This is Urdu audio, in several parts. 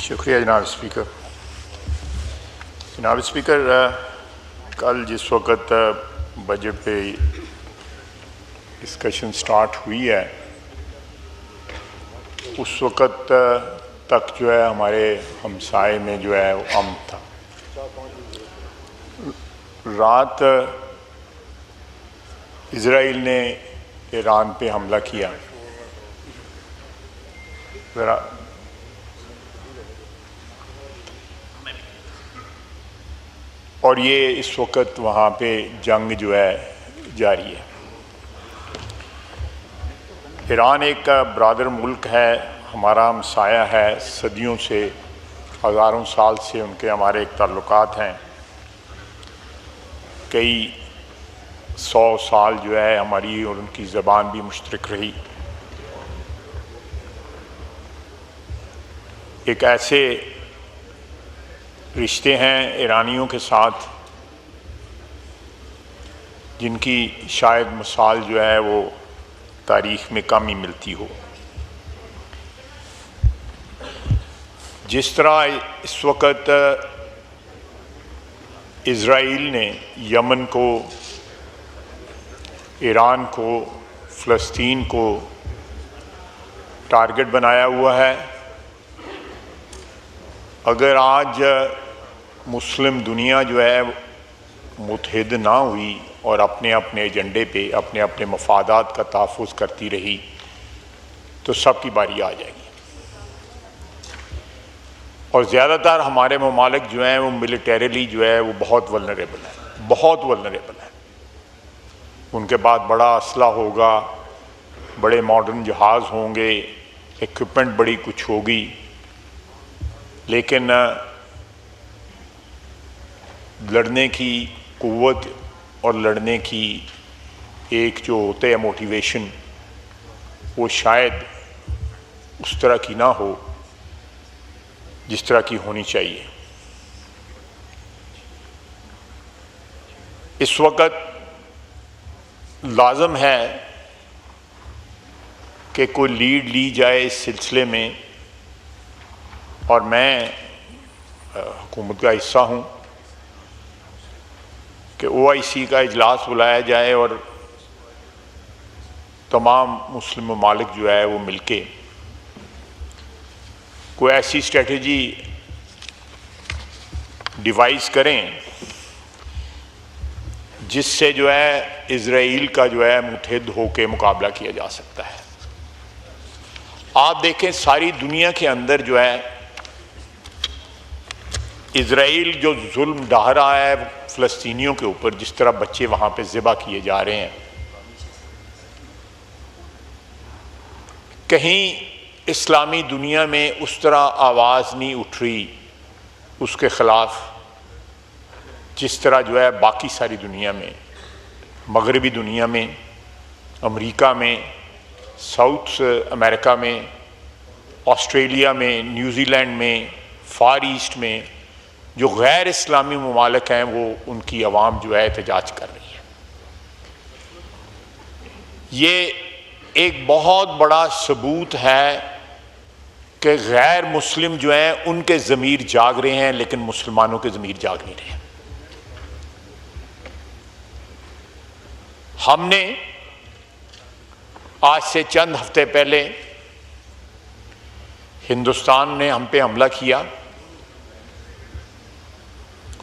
شکریہ جناب اسپیکر. جناب اسپیکر، کل جس وقت بجٹ پہ ڈسکشن سٹارٹ ہوئی ہے اس وقت تک جو ہے ہمارے ہمسائے میں جو ہے وہ امن تھا. رات اسرائیل نے ایران پہ حملہ کیا. اور یہ اس وقت وہاں پہ جنگ جو ہے جاری ہے. ایران ایک برادر ملک ہے، ہمارا ہمسایہ ہے، صدیوں سے، ہزاروں سال سے ان کے ہمارے ایک تعلقات ہیں. کئی 100 سال جو ہے ہماری اور ان کی زبان بھی مشترک رہی. ایک ایسے رشتے ہیں ایرانیوں کے ساتھ جن کی شاید مثال جو ہے وہ تاریخ میں کم ہی ملتی ہو. جس طرح اس وقت اسرائیل نے یمن کو، ایران کو، فلسطین کو ٹارگٹ بنایا ہوا ہے، اگر آج مسلم دنیا جو ہے متحد نہ ہوئی اور اپنے اپنے ایجنڈے پہ اپنے اپنے مفادات کا تحفظ کرتی رہی تو سب کی باری آ جائے گی. اور زیادہ تر ہمارے ممالک جو ہیں وہ ملیٹریلی جو ہے وہ بہت ولنریبل ہیں، بہت ولنریبل ہیں. ان کے بعد بڑا اسلحہ ہوگا، بڑے ماڈرن جہاز ہوں گے، ایکوپمنٹ بڑی کچھ ہوگی، لیکن لڑنے کی قوت اور لڑنے کی ایک جو ہوتے ہے موٹیویشن، وہ شاید اس طرح کی نہ ہو جس طرح کی ہونی چاہیے. اس وقت لازم ہے کہ کوئی لیڈ لی جائے اس سلسلے میں، اور میں حکومت کا حصہ ہوں کہ OIC کا اجلاس بلایا جائے اور تمام مسلم ممالک جو ہے وہ مل کے کوئی ایسی اسٹریٹجی ڈیوائز کریں جس سے جو ہے اسرائیل کا جو ہے متحد ہو کے مقابلہ کیا جا سکتا ہے. آپ دیکھیں ساری دنیا کے اندر جو ہے اسرائیل جو ظلم ڈھا رہا ہے فلسطینیوں کے اوپر، جس طرح بچے وہاں پہ ذبح کیے جا رہے ہیں، کہیں اسلامی دنیا میں اس طرح آواز نہیں اٹھ رہی اس کے خلاف جس طرح جو ہے باقی ساری دنیا میں، مغربی دنیا میں، امریکہ میں، ساؤتھ امریکہ میں، آسٹریلیا میں، نیوزی لینڈ میں، فار ایسٹ میں جو غیر اسلامی ممالک ہیں وہ ان کی عوام جو ہے احتجاج کر رہی ہے. یہ ایک بہت بڑا ثبوت ہے کہ غیر مسلم جو ہیں ان کے ضمیر جاگ رہے ہیں لیکن مسلمانوں کے ضمیر جاگ نہیں رہے. ہم نے آج سے چند ہفتے پہلے ہندوستان نے ہم پہ حملہ کیا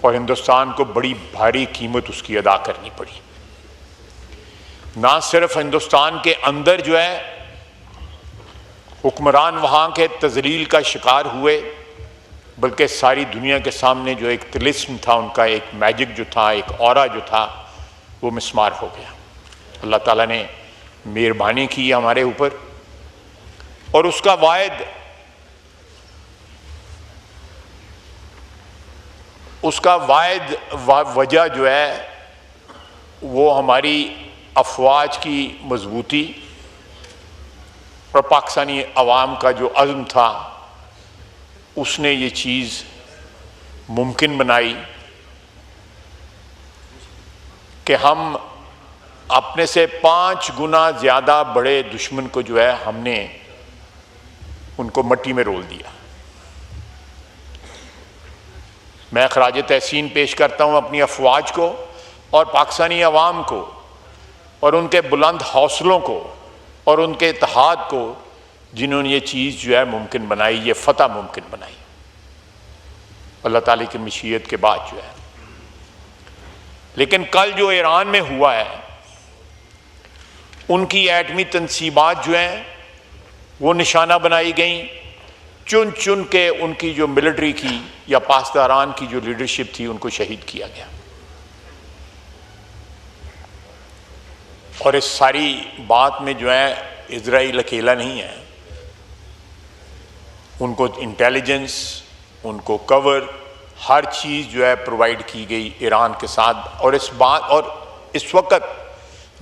اور ہندوستان کو بڑی بھاری قیمت اس کی ادا کرنی پڑی. نہ صرف ہندوستان کے اندر جو ہے حکمران وہاں کے تذلیل کا شکار ہوئے، بلکہ ساری دنیا کے سامنے جو ایک طلسم تھا ان کا، ایک میجک جو تھا، ایک اورا جو تھا، وہ مسمار ہو گیا. اللہ تعالیٰ نے مہربانی کی ہمارے اوپر، اور اس کا واحد وجہ جو ہے وہ ہماری افواج کی مضبوطی اور پاکستانی عوام کا جو عزم تھا، اس نے یہ چیز ممکن بنائی کہ ہم اپنے سے 5 گنا زیادہ بڑے دشمن کو جو ہے ہم نے ان کو مٹی میں رول دیا. میں خراج تحسین پیش کرتا ہوں اپنی افواج کو اور پاکستانی عوام کو اور ان کے بلند حوصلوں کو اور ان کے اتحاد کو، جنہوں نے یہ چیز جو ہے ممکن بنائی، یہ فتح ممکن بنائی اللہ تعالیٰ کی مشیت کے بعد جو ہے۔ لیکن کل جو ایران میں ہوا ہے، ان کی ایٹمی تنصیبات جو ہیں وہ نشانہ بنائی گئیں، چن چن کے ان کی جو ملٹری کی یا پاسداران کی جو لیڈرشپ تھی ان کو شہید کیا گیا۔ اور اس ساری بات میں جو ہے اسرائیل اکیلا نہیں ہے، ان کو انٹیلیجنس، ان کو کور، ہر چیز جو ہے پرووائڈ کی گئی ایران کے ساتھ۔ اور اس وقت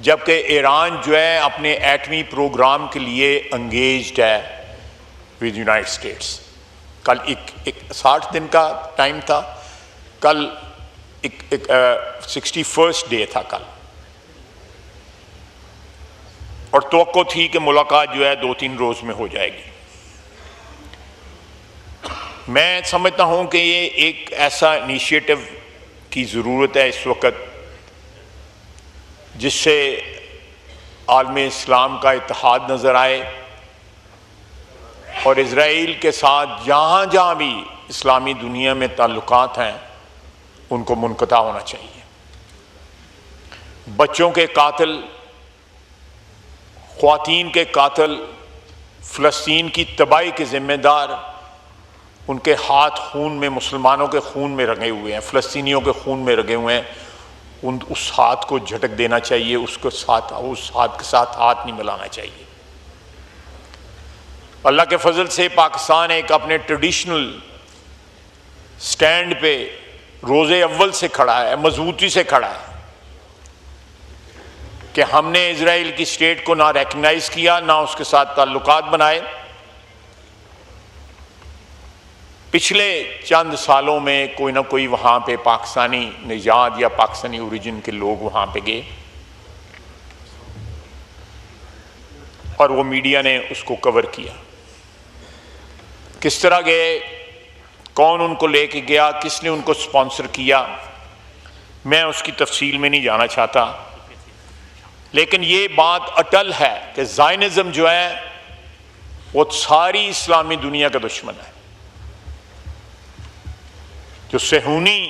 جبکہ ایران جو ہے اپنے ایٹمی پروگرام کے لیے انگیجڈ ہے ود یونائٹڈ اسٹیٹس۔ کل ایک 60 دن کا ٹائم تھا، کل 61st ڈے تھا کل، اور توقع تھی کہ ملاقات جو ہے 2-3 روز میں ہو جائے گی۔ میں سمجھتا ہوں کہ یہ ایک ایسا انیشیٹو کی ضرورت ہے اس وقت جس سے عالم اسلام کا اتحاد نظر آئے، اور اسرائیل کے ساتھ جہاں جہاں بھی اسلامی دنیا میں تعلقات ہیں ان کو منقطع ہونا چاہیے۔ بچوں کے قاتل، خواتین کے قاتل، فلسطین کی تباہی کے ذمہ دار، ان کے ہاتھ خون میں، مسلمانوں کے خون میں رنگے ہوئے ہیں، فلسطینیوں کے خون میں رنگے ہوئے ہیں، اس ہاتھ کو جھٹک دینا چاہیے، اس ہاتھ کے ساتھ ہاتھ نہیں ملانا چاہیے۔ اللہ کے فضل سے پاکستان ایک اپنے ٹریڈیشنل سٹینڈ پہ روز اول سے کھڑا ہے، مضبوطی سے کھڑا ہے کہ ہم نے اسرائیل کی اسٹیٹ کو نہ ریکگنائز کیا، نہ اس کے ساتھ تعلقات بنائے۔ پچھلے چند سالوں میں کوئی نہ کوئی وہاں پہ پاکستانی نژاد یا پاکستانی اوریجن کے لوگ وہاں پہ گئے، اور وہ میڈیا نے اس کو کور کیا۔ کس طرح گئے، کون ان کو لے کے گیا، کس نے ان کو سپانسر کیا، میں اس کی تفصیل میں نہیں جانا چاہتا، لیکن یہ بات اٹل ہے کہ زائنزم جو ہے وہ ساری اسلامی دنیا کا دشمن ہے۔ جو صہیونی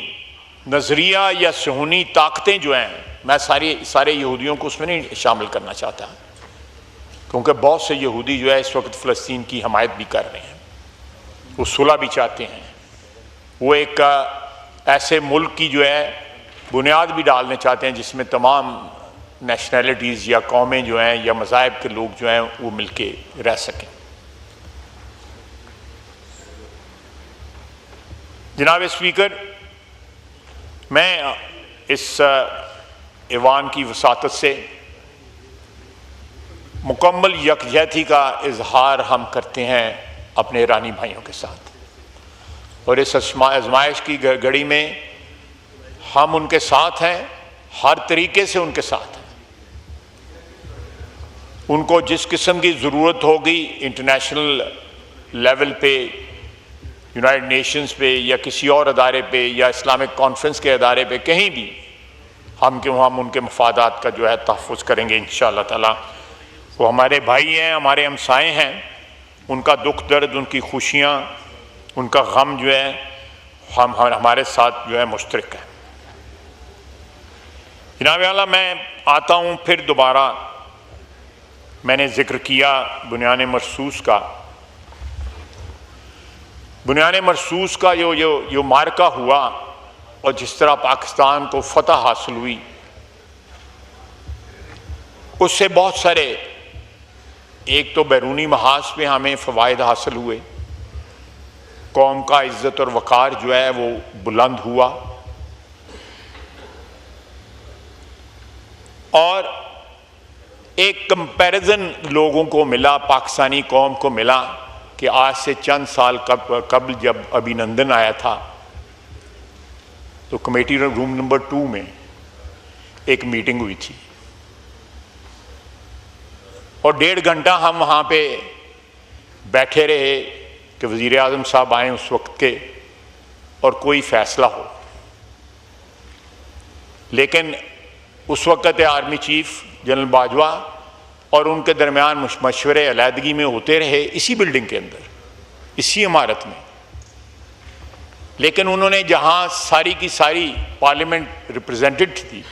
نظریہ یا صہیونی طاقتیں جو ہیں، میں سارے یہودیوں کو اس میں نہیں شامل کرنا چاہتا، کیونکہ بہت سے یہودی جو ہے اس وقت فلسطین کی حمایت بھی کر رہے ہیں، وہ صلح بھی چاہتے ہیں، وہ ایک ایسے ملک کی جو ہے بنیاد بھی ڈالنا چاہتے ہیں جس میں تمام نیشنلٹیز یا قومیں جو ہیں یا مذاہب کے لوگ جو ہیں وہ مل کے رہ سکیں۔ جناب اسپیکر، میں اس ایوان کی وساطت سے مکمل یکجہتی کا اظہار ہم کرتے ہیں اپنے ایرانی بھائیوں کے ساتھ، اور اس آزمائش کی گھڑی میں ہم ان کے ساتھ ہیں، ہر طریقے سے ان کے ساتھ ہیں۔ ان کو جس قسم کی ضرورت ہوگی انٹرنیشنل لیول پہ، یونائٹڈ نیشنز پہ یا کسی اور ادارے پہ یا اسلامک کانفرنس کے ادارے پہ، کہیں بھی ہم ان کے مفادات کا جو ہے تحفظ کریں گے انشاءاللہ تعالیٰ۔ وہ ہمارے بھائی ہیں، ہمارے ہمسائے ہیں، ان کا دکھ درد، ان کی خوشیاں، ان کا غم جو ہے ہمارے ساتھ جو ہے مشترک ہے۔ جناب اعلیٰ، میں آتا ہوں پھر دوبارہ، میں نے ذکر کیا بنیان مرصوص کا۔ بنیان مرصوص کا جو معرکہ ہوا اور جس طرح پاکستان کو فتح حاصل ہوئی، اس سے بہت سارے، ایک تو بیرونی محاذ پہ ہمیں فوائد حاصل ہوئے، قوم کا عزت اور وقار جو ہے وہ بلند ہوا، اور ایک کمپیریزن لوگوں کو ملا، پاکستانی قوم کو ملا کہ آج سے چند سال قبل جب ابھینندن آیا تھا تو کمیٹی روم نمبر 2 میں ایک میٹنگ ہوئی تھی، اور 1.5 گھنٹہ ہم وہاں پہ بیٹھے رہے کہ وزیر اعظم صاحب آئیں اس وقت کے، اور کوئی فیصلہ ہو، لیکن اس وقت آرمی چیف جنرل باجوہ اور ان کے درمیان مشورے علیحدگی میں ہوتے رہے اسی بلڈنگ کے اندر، اسی عمارت میں، لیکن انہوں نے جہاں ساری کی ساری پارلیمنٹ ریپرزینٹڈ تھی،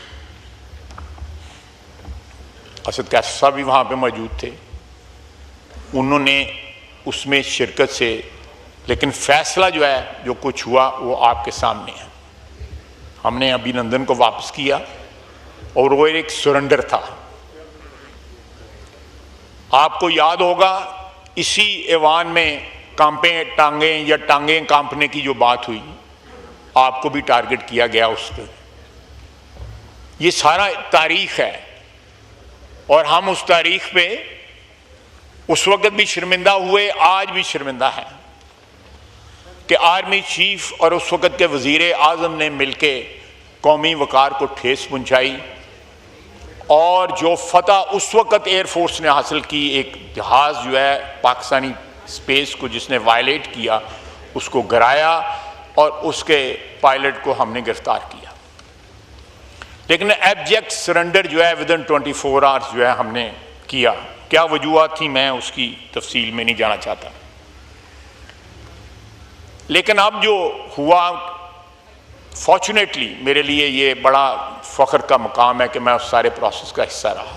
اسد کیسر صاحب بھی وہاں پہ موجود تھے، انہوں نے اس میں شرکت سے، لیکن فیصلہ جو ہے جو کچھ ہوا وہ آپ کے سامنے ہے۔ ہم نے ابھی نندن کو واپس کیا اور وہ ایک سرنڈر تھا۔ آپ کو یاد ہوگا اسی ایوان میں کانپیں ٹانگیں یا ٹانگیں کانپنے کی جو بات ہوئی، آپ کو بھی ٹارگٹ کیا گیا اس پہ۔ یہ سارا تاریخ ہے اور ہم اس تاریخ پہ اس وقت بھی شرمندہ ہوئے، آج بھی شرمندہ ہیں کہ آرمی چیف اور اس وقت کے وزیر اعظم نے مل کے قومی وقار کو ٹھیس پہنچائی، اور جو فتح اس وقت ایئر فورس نے حاصل کی، ایک جہاز جو ہے پاکستانی اسپیس کو جس نے وائلیٹ کیا اس کو گرایا اور اس کے پائلٹ کو ہم نے گرفتار کیا، لیکن ایبجیکٹ سرنڈر جو ہے ودن 24 آورز جو ہے ہم نے کیا۔ کیا وجوہات تھی میں اس کی تفصیل میں نہیں جانا چاہتا، لیکن اب جو ہوا فارچونیٹلی میرے لیے یہ بڑا فخر کا مقام ہے کہ میں اس سارے پروسیس کا حصہ رہا۔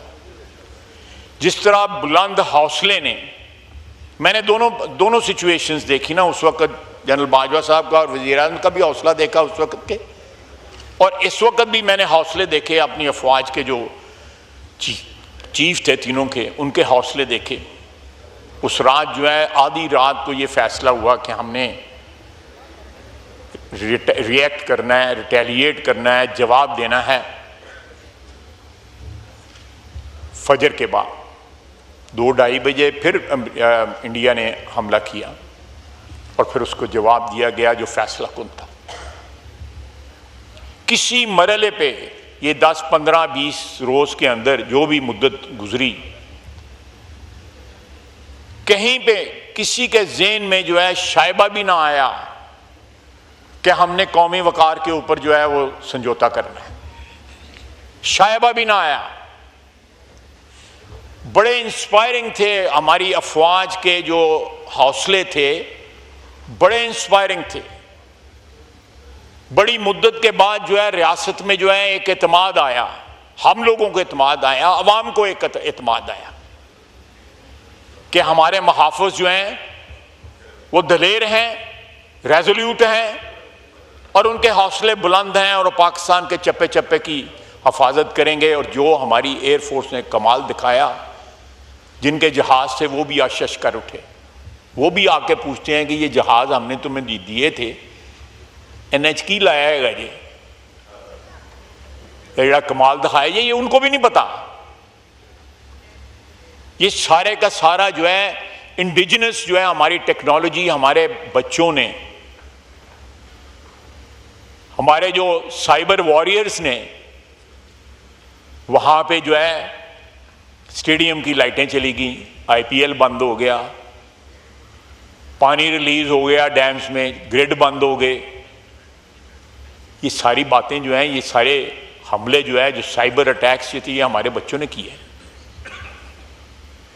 جس طرح بلند حوصلے نے، میں نے دونوں سچویشنز دیکھی نا، اس وقت جنرل باجوہ صاحب کا اور وزیر اعظم کا بھی حوصلہ دیکھا اس وقت کے، اور اس وقت بھی میں نے حوصلے دیکھے اپنی افواج کے جو چیف تھے تینوں کے، ان کے حوصلے دیکھے۔ اس رات جو ہے آدھی رات کو یہ فیصلہ ہوا کہ ہم نے ریئیکٹ کرنا ہے، ریٹیلیٹ کرنا ہے، جواب دینا ہے۔ فجر کے بعد 2-2:30 بجے پھر انڈیا نے حملہ کیا اور پھر اس کو جواب دیا گیا جو فیصلہ کن تھا۔ کسی مرحلے پہ یہ 10 15 20 روز کے اندر جو بھی مدت گزری، کہیں پہ کسی کے ذہن میں جو ہے شائبہ بھی نہ آیا کہ ہم نے قومی وقار کے اوپر جو ہے وہ سمجھوتا کرنا ہے، شائبہ بھی نہ آیا۔ بڑے انسپائرنگ تھے ہماری افواج کے جو حوصلے تھے، بڑے انسپائرنگ تھے۔ بڑی مدت کے بعد جو ہے ریاست میں جو ہے ایک اعتماد آیا، ہم لوگوں کو اعتماد آیا، عوام کو ایک اعتماد آیا کہ ہمارے محافظ جو ہیں وہ دلیر ہیں، ریزولیوٹ ہیں، اور ان کے حوصلے بلند ہیں، اور وہ پاکستان کے چپے چپے کی حفاظت کریں گے۔ اور جو ہماری ایئر فورس نے کمال دکھایا، جن کے جہاز سے وہ بھی آشش کر اٹھے، وہ بھی آ کے پوچھتے ہیں کہ یہ جہاز ہم نے تمہیں دیے تھے، NH کی لایا ہے گا جی، یہ کمال دکھایا یہ ان کو بھی نہیں پتا۔ یہ سارے کا سارا جو ہے انڈیجنس جو ہے ہماری ٹیکنالوجی، ہمارے بچوں نے، ہمارے جو سائبر واریئرز نے، وہاں پہ جو ہے اسٹیڈیم کی لائٹیں چلی گئیں، IPL بند ہو گیا، پانی ریلیز ہو گیا ڈیمز میں، گرڈ بند ہو گئے۔ یہ ساری باتیں جو ہیں، یہ سارے حملے جو ہے، جو سائبر اٹیکس یہ تھے، یہ ہمارے بچوں نے کیے،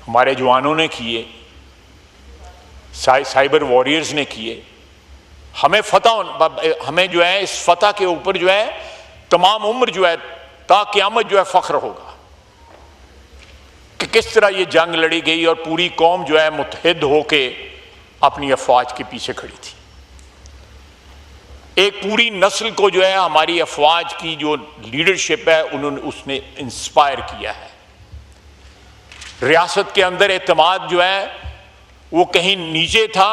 ہمارے جوانوں نے کیے، سائبر واریئرز نے کیے۔ ہمیں جو ہے اس فتح کے اوپر جو ہے تمام عمر جو ہے تا قیامت جو ہے فخر ہوگا کہ کس طرح یہ جنگ لڑی گئی اور پوری قوم جو ہے متحد ہو کے اپنی افواج کے پیچھے کھڑی تھی۔ ایک پوری نسل کو جو ہے ہماری افواج کی جو لیڈرشپ ہے اس نے انسپائر کیا ہے۔ ریاست کے اندر اعتماد جو ہے وہ کہیں نیچے تھا،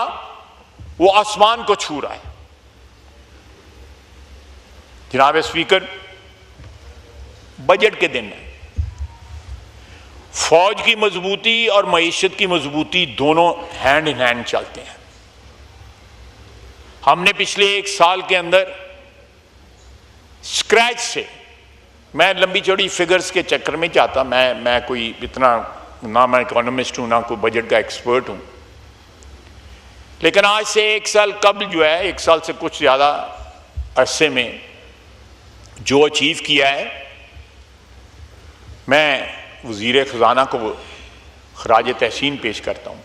وہ آسمان کو چھو رہا ہے۔ جناب اسپیکر، بجٹ کے دن ہے، فوج کی مضبوطی اور معیشت کی مضبوطی دونوں ہینڈ ان ہینڈ چلتے ہیں۔ ہم نے پچھلے 1 سال کے اندر اسکریچ سے، میں لمبی چوڑی فگرز کے چکر میں چاہتا، میں کوئی اتنا نہ میں اکانومسٹ ہوں نہ کوئی بجٹ کا ایکسپرٹ ہوں، لیکن آج سے 1 سال قبل جو ہے، 1 سال سے کچھ زیادہ عرصے میں جو اچیو کیا ہے، میں وزیر خزانہ کو خراج تحسین پیش کرتا ہوں۔